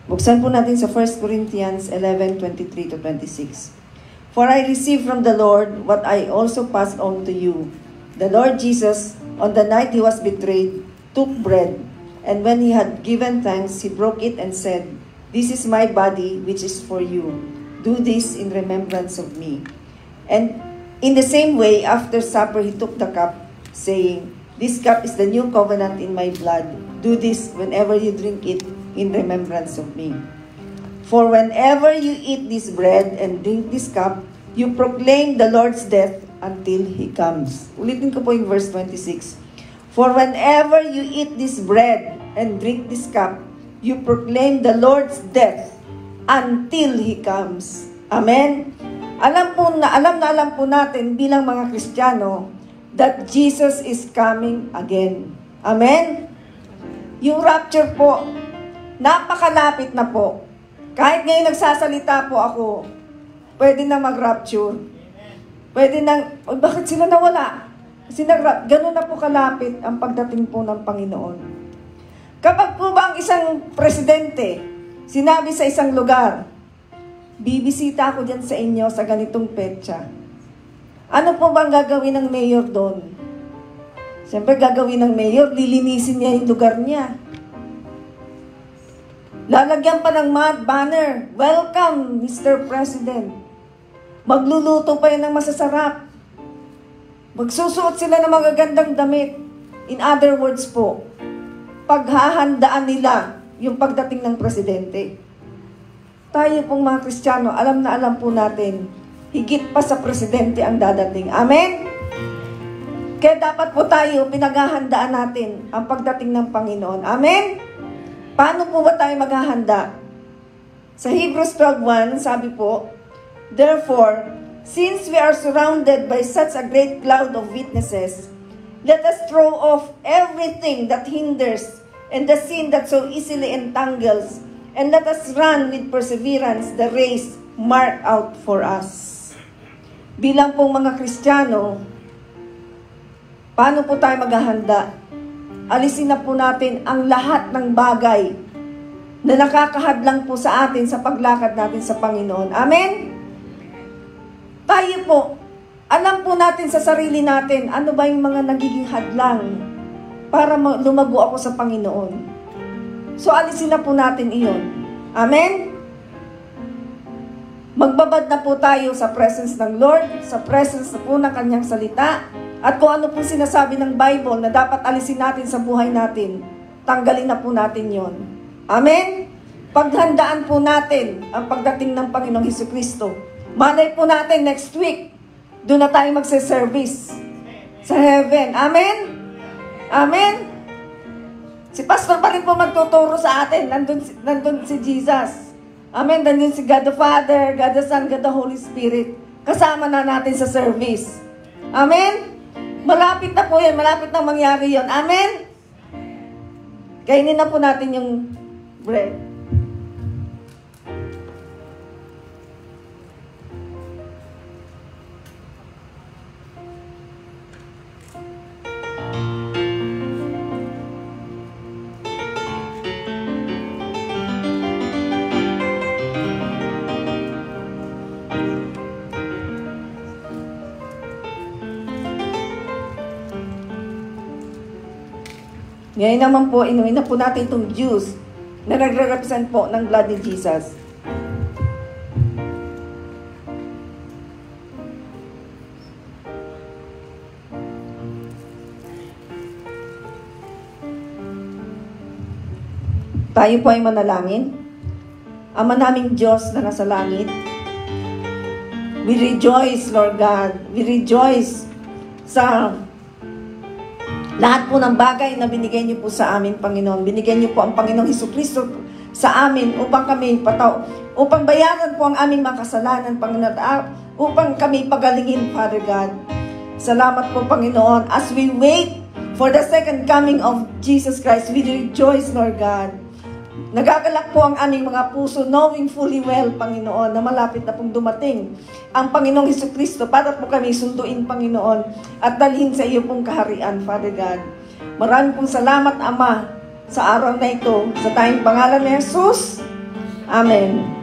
Buksan po natin sa 1 Corinthians 11:23-26. For I received from the Lord what I also passed on to you. The Lord Jesus, on the night he was betrayed, took bread, and when he had given thanks, he broke it and said, "This is my body, which is for you. Do this in remembrance of me." And in the same way, after supper, he took the cup, saying, "This cup is the new covenant in my blood. Do this whenever you drink it in remembrance of me. For whenever you eat this bread and drink this cup, you proclaim the Lord's death until He comes." Ulitin ko po yung verse 26. For whenever you eat this bread and drink this cup, you proclaim the Lord's death until He comes. Amen? Alam po natin bilang mga Kristiyano that Jesus is coming again. Amen? Yung rapture po, napakalapit na po. Kahit ngayon nagsasalita po ako, pwede na mag-rapture. Pwede na, bakit sila nawala? Kasi ganun na po kalapit ang pagdating po ng Panginoon. Kapag po ba ang isang presidente, sinabi sa isang lugar, bibisita ako dyan sa inyo sa ganitong petsa. Ano po ba ang gagawin ng mayor doon? Siyempre gagawin ng mayor, lilinisin niya yung lugar niya. Lalagyan pa ng banner, "Welcome, Mr. President." Magluluto pa yan ng masasarap. Magsusuot sila ng magagandang damit. In other words po, paghahandaan nila yung pagdating ng presidente. Tayo pong mga Kristiyano, alam na alam po natin, higit pa sa presidente ang dadating. Amen? Kaya dapat po tayo, pinaghahandaan natin ang pagdating ng Panginoon. Amen? Paano po ba tayo maghahanda? Sa Hebrews 12:1, sabi po, "Therefore, since we are surrounded by such a great cloud of witnesses, let us throw off everything that hinders and the sin that so easily entangles, and let us run with perseverance the race marked out for us." Bilang pong mga Kristiyano, paano po tayo maghahanda? Alisin na po natin ang lahat ng bagay na nakakahadlang po sa atin sa paglakad natin sa Panginoon. Amen? Tayo po, alam po natin sa sarili natin, ano ba yung mga nagiging hadlang para lumago ako sa Panginoon. So, alisin na po natin iyon. Amen? Magbabad na po tayo sa presence ng Lord, sa presence na po ng Kanyang salita, at kung ano po sinasabi ng Bible na dapat alisin natin sa buhay natin, tanggalin na po natin yon. Amen? Paghandaan po natin ang pagdating ng Panginoong Hesukristo. Malay po natin next week, doon na tayo magse-service sa heaven. Amen? Amen? Si Pastor pa rin po magtuturo sa atin. Nandun si Jesus. Amen? Nandun si God the Father, God the Son, God the Holy Spirit. Kasama na natin sa service. Amen? Malapit na po yan. Malapit na mangyari yon. Amen? Kainin na po natin yung bread. Ngayon naman po, inumin na po natin itong juice na nagre-represent po ng blood ni Jesus. Tayo po ay manalangin. Ama naming Diyos na nasa langit, we rejoice, Lord God. We rejoice sa lahat po ng bagay na binigay niyo po sa amin, Panginoon. Binigay niyo po ang Panginoong Hesukristo sa amin upang kami upang bayaran po ang aming mga kasalanan, Panginoon, upang kami pagalingin, Father God. Salamat po, Panginoon. As we wait for the second coming of Jesus Christ, we rejoice, Lord God. Nagagalak po ang aming mga puso, knowing fully well, Panginoon, na malapit na pong dumating ang Panginoong Hesukristo para po kami sunduin, Panginoon, at dalhin sa iyo pong kaharian, Father God. Maraming pong salamat, Ama, sa araw na ito, sa tayong pangalan ni Jesus. Amen.